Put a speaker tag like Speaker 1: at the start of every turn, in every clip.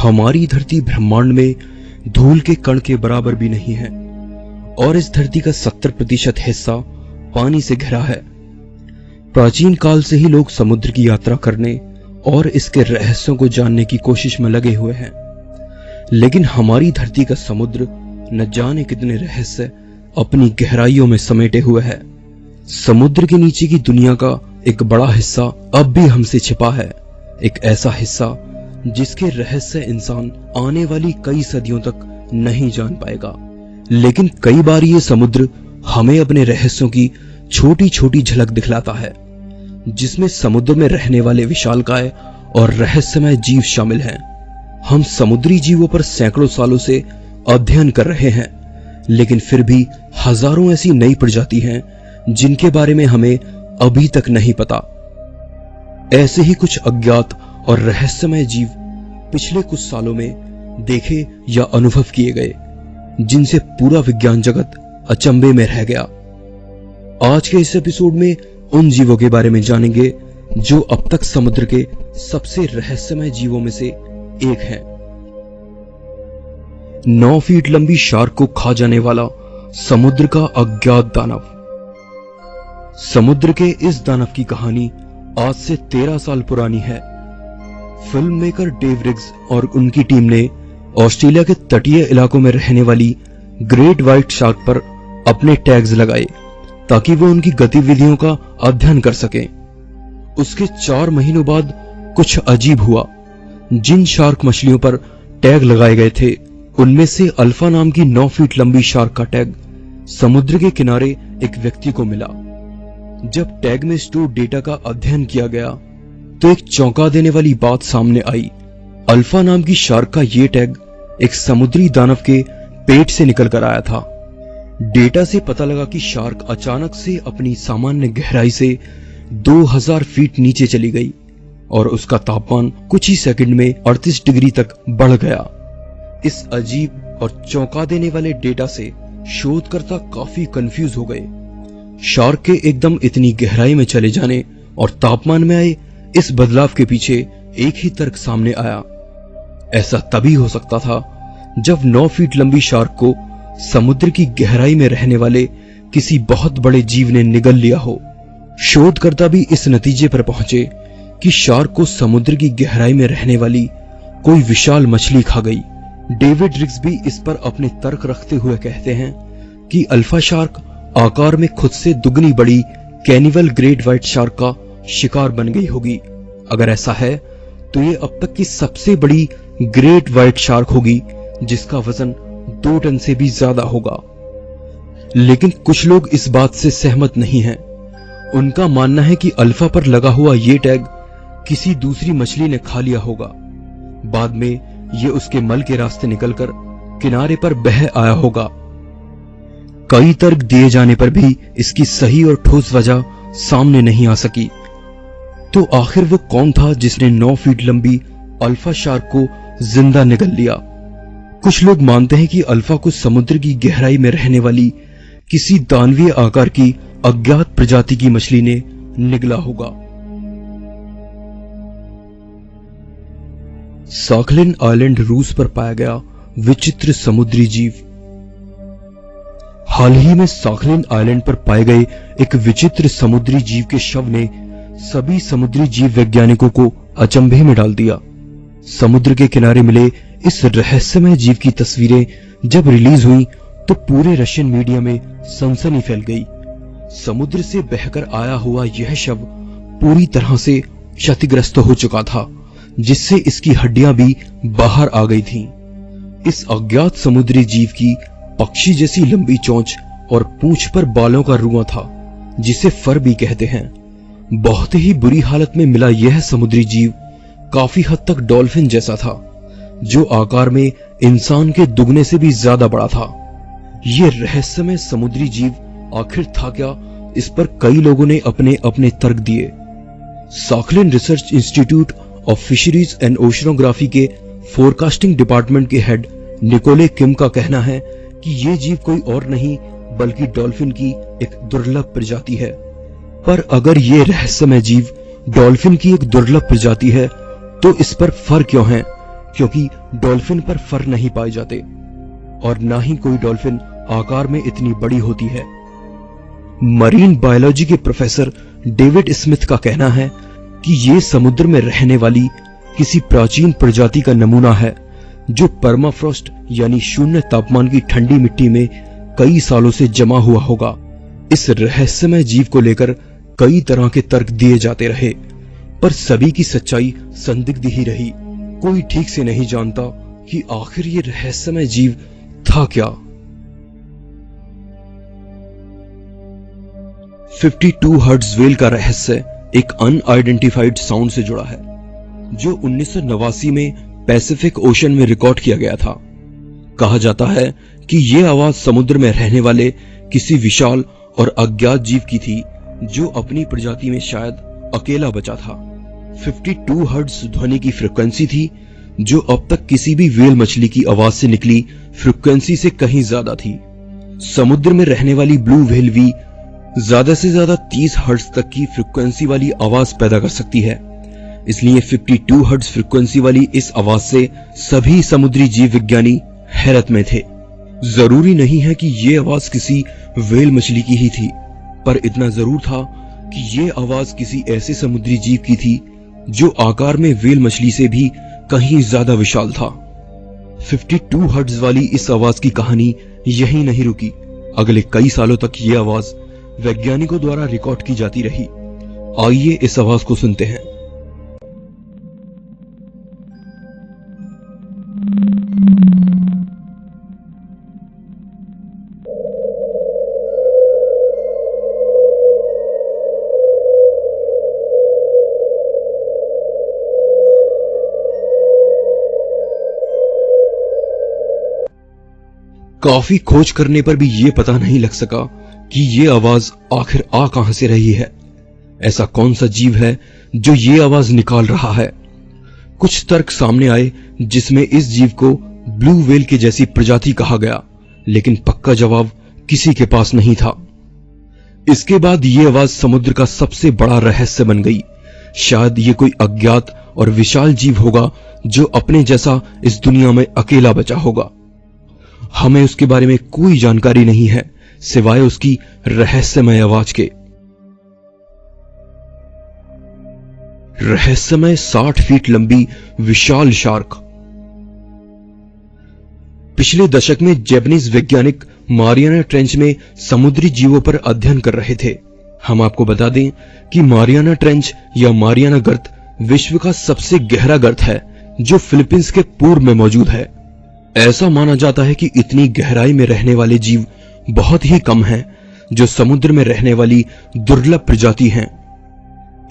Speaker 1: हमारी धरती ब्रह्मांड में धूल के कण के बराबर भी नहीं है और इस धरती का 70% हिस्सा पानी से घिरा है। प्राचीन काल से ही लोग समुद्र की यात्रा करने और इसके रहस्यों को जानने की कोशिश में लगे हुए हैं, लेकिन हमारी धरती का समुद्र न जाने कितने रहस्य अपनी गहराइयों में समेटे हुए है। समुद्र के नीचे की दुनिया का एक बड़ा हिस्सा अब भी हमसे छिपा है, एक ऐसा हिस्सा जिसके रहस्य इंसान आने वाली कई सदियों तक नहीं जान पाएगा। लेकिन कई बार ये समुद्र हमें अपने रहस्यों की छोटी छोटी झलक दिखलाता है, जिसमें समुद्र में रहने वाले विशालकाय और रहस्यमय जीव शामिल हैं। हम समुद्री जीवों पर सैकड़ों सालों से अध्ययन कर रहे हैं, लेकिन फिर भी हजारों ऐसी नई प्रजाति हैं जिनके बारे में हमें अभी तक नहीं पता। ऐसे ही कुछ अज्ञात और रहस्यमय जीव पिछले कुछ सालों में देखे या अनुभव किए गए, जिनसे पूरा विज्ञान जगत अचंभे में रह गया। आज के इस एपिसोड में उन जीवों के बारे में जानेंगे जो अब तक समुद्र के सबसे रहस्यमय जीवों में से एक है। 9 फीट लंबी शार्क को खा जाने वाला समुद्र का अज्ञात दानव। समुद्र के इस दानव की कहानी आज से 13 साल पुरानी है। फिल्म मेकर डेव रिग्स और उनकी टीम ने ऑस्ट्रेलिया के तटीय इलाकों में रहने वाली ग्रेट व्हाइट शार्क पर अपने टैग्स लगाए ताकि वो उनकी गतिविधियों का अध्ययन कर सकें। उसके 4 महीनों बाद कुछ अजीब हुआ। जिन शार्क मछलियों पर टैग लगाए गए थे, उनमें से अल्फा नाम की 9 फीट लंबी शार्क का टैग समुद्र के किनारे एक व्यक्ति को मिला। जब टैग में स्टोर डेटा का अध्ययन किया गया तो एक चौंका देने वाली बात सामने आई। अल्फा नाम की शार्क का ये टैग एक समुद्री दानव के पेट से निकल कर आया था। डेटा से पता लगा कि शार्क अचानक से अपनी सामान्य गहराई से 2000 फीट नीचे चली गई और उसका तापमान कुछ ही सेकंड में 38 डिग्री तक बढ़ गया। इस अजीब और चौंका देने वाले डेटा से शोधकर्ता काफी कंफ्यूज हो गए। शार्क के एकदम इतनी गहराई में चले जाने और तापमान में आए इस बदलाव के पीछे एक ही तर्क सामने आया। ऐसा तभी हो सकता था जब 9 फीट लंबी शार्क को समुद्र की गहराई में रहने वाले किसी बहुत बड़े जीव ने निगल लिया हो। शोधकर्ता भी इस नतीजे पर पहुंचे कि शार्क को समुद्र की गहराई में रहने वाली कोई विशाल मछली खा गई। डेविड रिग्स भी इस पर अपने तर्क रखते हुए कहते हैं कि अल्फा शार्क आकार में खुद से दुगनी बड़ी कैनिवल ग्रेट व्हाइट शार्क का शिकार बन गई होगी। अगर ऐसा है तो ये अब तक की सबसे बड़ी ग्रेट व्हाइट शार्क होगी, जिसका वजन 2 टन से भी ज्यादा होगा। लेकिन कुछ लोग इस बात से सहमत नहीं हैं। उनका मानना है कि अल्फा पर लगा हुआ ये टैग किसी दूसरी मछली ने खा लिया होगा। बाद में ये उसके मल के रास्ते निकलकर किनारे पर बह आया होगा। कई तर्क दिए जाने पर भी इसकी सही और ठोस वजह सामने नहीं आ सकी। तो आखिर वो कौन था जिसने 9 फीट लंबी अल्फा शार्क को जिंदा निगल लिया? कुछ लोग मानते हैं कि अल्फा को समुद्र की गहराई में रहने वाली किसी दानवीय आकार की अज्ञात प्रजाति की मछली ने निगला होगा। साखलिन आइलैंड रूस पर पाया गया विचित्र समुद्री जीव। हाल ही में साखलिन आइलैंड पर पाए गए एक विचित्र समुद्री जीव के शव ने सभी समुद्री जीव वैज्ञानिकों को अचंभे में डाल दिया। समुद्र के किनारे मिले इस रहस्यमय जीव की तस्वीरें जब रिलीज हुई तो पूरे रशियन मीडिया में सनसनी फैल गई। समुद्र से बहकर आया हुआ यह शव पूरी तरह से क्षतिग्रस्त हो चुका था, जिससे इसकी हड्डियां भी बाहर आ गई थीं। इस अज्ञात समुद्री जीव की पक्षी जैसी लंबी चोंच और पूंछ पर बालों का रुआं था, जिसे फर भी कहते हैं। बहुत ही बुरी हालत में मिला यह समुद्री जीव काफी हद तक डॉल्फिन जैसा था, जो आकार में इंसान के दुगने से भी ज्यादा बड़ा था। यह रहस्यमय समुद्री जीव आखिर था क्या, इस पर कई लोगों ने अपने अपने तर्क दिए। साखलिन research institute of fisheries and oceanography के फोरकास्टिंग डिपार्टमेंट के हेड निकोले किम का कहना है कि ये जीव कोई और नहीं बल्कि डॉल्फिन की एक दुर्लभ प्रजाति है। पर अगर ये रहस्यमय जीव डॉल्फिन की एक दुर्लभ प्रजाति है तो इस पर फर क्यों है? क्योंकि डॉल्फिन पर फर नहीं पाए जाते और ना ही कोई डॉल्फिन आकार में इतनी बड़ी होती है। मरीन बायोलॉजी के प्रोफेसर डेविड स्मिथ का कहना है कि ये समुद्र में रहने वाली किसी प्राचीन प्रजाति का नमूना है जो परमाफ्रॉस्ट यानी शून्य तापमान की ठंडी मिट्टी में कई सालों से जमा हुआ होगा। इस रहस्यमय जीव को लेकर कई तरह के तर्क दिए जाते रहे, पर सभी की सच्चाई संदिग्ध ही रही। कोई ठीक से नहीं जानता कि आखिर ये रहस्यमय जीव था क्या। 52 हर्ट्ज वेल का रहस्य एक अनआइडेंटिफाइड साउंड से जुड़ा है जो 1989 में पैसिफिक ओशन में रिकॉर्ड किया गया था। कहा जाता है कि यह आवाज समुद्र में रहने वाले किसी विशाल और अज्ञात जीव की थी जो अपनी प्रजाति में शायद अकेला बचा था। 52 हर्ट्ज ध्वनि की फ्रीक्वेंसी थी जो अब तक किसी भी व्हेल मछली की आवाज से निकली फ्रीक्वेंसी से कहीं ज्यादा थी। समुद्र में रहने वाली ब्लू व्हेल भी ज्यादा से ज्यादा 30 हर्ट्ज तक की फ्रीक्वेंसी वाली आवाज पैदा कर सकती है। इसलिए 52 हर्ट्ज फ्रीक्वेंसी वाली इस आवाज से सभी समुद्री जीव विज्ञानी हैरत में थे। जरूरी नहीं है कि ये आवाज किसी व्हेल मछली की ही थी, पर इतना जरूर था कि ये आवाज किसी ऐसे समुद्री जीव की थी जो आकार में व्हेल मछली से भी कहीं ज्यादा विशाल था। 52 हर्ट्ज वाली इस आवाज की कहानी यहीं नहीं रुकी। अगले कई सालों तक ये आवाज वैज्ञानिकों द्वारा रिकॉर्ड की जाती रही। आइए इस आवाज को सुनते हैं। काफी खोज करने पर भी ये पता नहीं लग सका कि ये आवाज आखिर आ कहां से रही है। ऐसा कौन सा जीव है जो ये आवाज निकाल रहा है। कुछ तर्क सामने आए जिसमें इस जीव को ब्लू व्हेल के जैसी प्रजाति कहा गया, लेकिन पक्का जवाब किसी के पास नहीं था। इसके बाद ये आवाज समुद्र का सबसे बड़ा रहस्य बन गई। शायद ये कोई अज्ञात और विशाल जीव होगा जो अपने जैसा इस दुनिया में अकेला बचा होगा। हमें उसके बारे में कोई जानकारी नहीं है सिवाय उसकी रहस्यमय आवाज के। रहस्यमय 60 फीट लंबी विशाल शार्क। पिछले दशक में जापानीज वैज्ञानिक मारियाना ट्रेंच में समुद्री जीवों पर अध्ययन कर रहे थे। हम आपको बता दें कि मारियाना ट्रेंच या मारियाना गर्त विश्व का सबसे गहरा गर्त है जो फिलीपींस के पूर्व में मौजूद है। ऐसा माना जाता है कि इतनी गहराई में रहने वाले जीव बहुत ही कम हैं जो समुद्र में रहने वाली दुर्लभ प्रजाति हैं।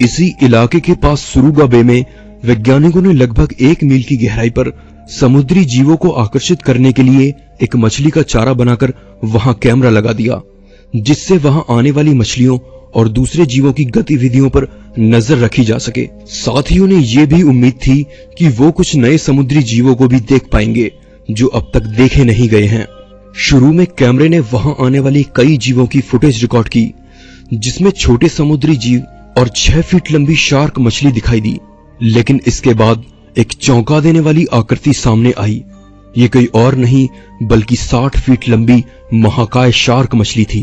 Speaker 1: इसी इलाके के पास सुरुगा बे में वैज्ञानिकों ने लगभग 1 मील की गहराई पर समुद्री जीवों को आकर्षित करने के लिए एक मछली का चारा बनाकर वहां कैमरा लगा दिया, जिससे वहां आने वाली मछलियों और दूसरे जीवों की गतिविधियों पर नजर रखी जा सके। साथियों ने यह भी उम्मीद थी कि वो कुछ नए समुद्री जीवों को भी देख पाएंगे जो अब तक देखे नहीं गए हैं। शुरू में कैमरे ने वहां आने वाली कई जीवों की फुटेज रिकॉर्ड की, जिसमें छोटे समुद्री जीव और 6 फीट लंबी शार्क मछली दिखाई दी। लेकिन इसके बाद एक चौंका देने वाली आकृति सामने आई। ये कोई और नहीं बल्कि 60 फीट लंबी महाकाय शार्क मछली थी।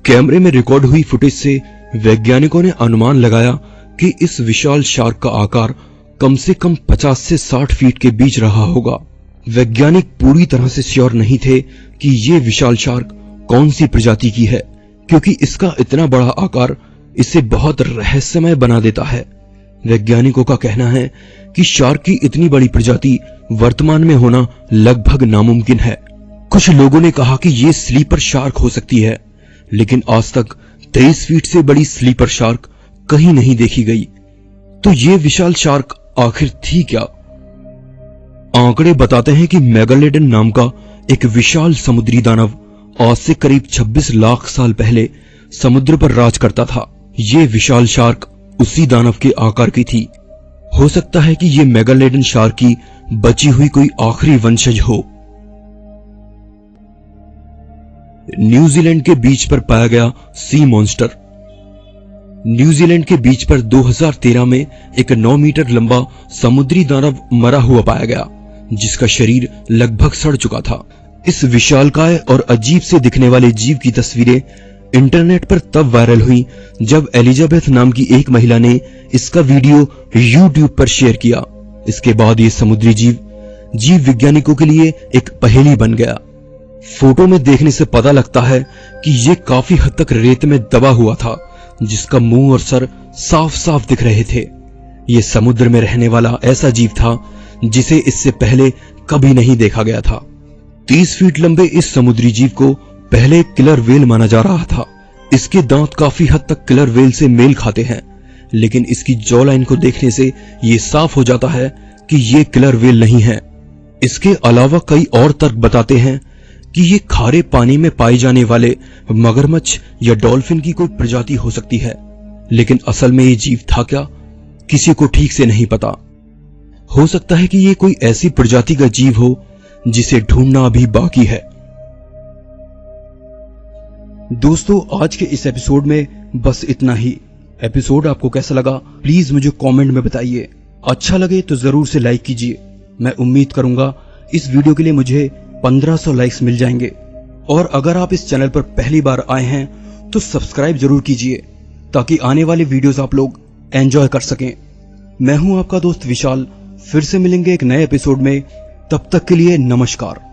Speaker 1: कैमरे में रिकॉर्ड हुई फुटेज से वैज्ञानिकों ने अनुमान लगाया कि इस विशाल शार्क का आकार कम से कम 50 से 60 फीट के बीच रहा होगा। वैज्ञानिक पूरी तरह से श्योर नहीं थे कि ये विशाल शार्क कौन सी प्रजाति की है, क्योंकि इसका इतना बड़ा आकार इसे बहुत रहस्यमय बना देता है। वैज्ञानिकों का कहना है कि शार्क की इतनी बड़ी प्रजाति वर्तमान में होना लगभग नामुमकिन है। कुछ लोगों ने कहा कि ये स्लीपर शार्क हो सकती है, लेकिन आज तक 23 फीट से बड़ी स्लीपर शार्क कहीं नहीं देखी गई। तो ये विशाल शार्क आखिर थी क्या? आंकड़े बताते हैं कि मेगालोडन नाम का एक विशाल समुद्री दानव आज से करीब 26 लाख साल पहले समुद्र पर राज करता था। ये विशाल शार्क उसी दानव के आकार की थी। हो सकता है कि ये मेगालोडन शार्क की बची हुई कोई आखिरी वंशज हो। न्यूजीलैंड के बीच पर पाया गया सी मॉन्स्टर। न्यूजीलैंड के बीच पर 2013 में एक 9 मीटर लंबा समुद्री दानव मरा हुआ पाया गया, जिसका शरीर लगभग सड़ चुका था। इस विशालकाय और अजीब से दिखने वाले जीव की तस्वीरें इंटरनेट पर तब वायरल हुई जब एलिजाबेथ नाम की एक महिला ने इसका वीडियो YouTube पर शेयर किया। इसके बाद ये समुद्री जीव वैज्ञानिकों के लिए एक पहेली बन गया। फोटो में देखने से पता लगता है कि ये काफी हद तक रेत में दबा हुआ था, जिसका मुंह और सर साफ साफ दिख रहे थे। ये समुद्र में रहने वाला ऐसा जीव था जिसे इससे पहले कभी नहीं देखा गया था। 30 फीट लंबे इस समुद्री जीव को पहले किलर व्हेल माना जा रहा था। इसके दांत काफी हद तक किलर व्हेल से मेल खाते हैं, लेकिन इसकी जॉ लाइन को देखने से ये साफ हो जाता है कि ये किलर व्हेल नहीं है। इसके अलावा कई और तर्क बताते हैं कि ये खारे पानी में पाए जाने वाले मगरमच्छ या डॉल्फिन की कोई प्रजाति हो सकती है, लेकिन असल में ये जीव था क्या, किसी को ठीक से नहीं पता। हो सकता है कि ये कोई ऐसी प्रजाति का जीव हो जिसे ढूंढना अभी बाकी है। दोस्तों, आज के इस एपिसोड में बस इतना ही। एपिसोड आपको कैसा लगा प्लीज मुझे कमेंट में बताइए। अच्छा लगे तो जरूर से लाइक कीजिए। मैं उम्मीद करूंगा इस वीडियो के लिए मुझे 1500 लाइक्स मिल जाएंगे। और अगर आप इस चैनल पर पहली बार आए हैं तो सब्सक्राइब जरूर कीजिए ताकि आने वाले वीडियोस आप लोग एंजॉय कर सकें। मैं हूं आपका दोस्त विशाल। फिर से मिलेंगे एक नए एपिसोड में। तब तक के लिए नमस्कार।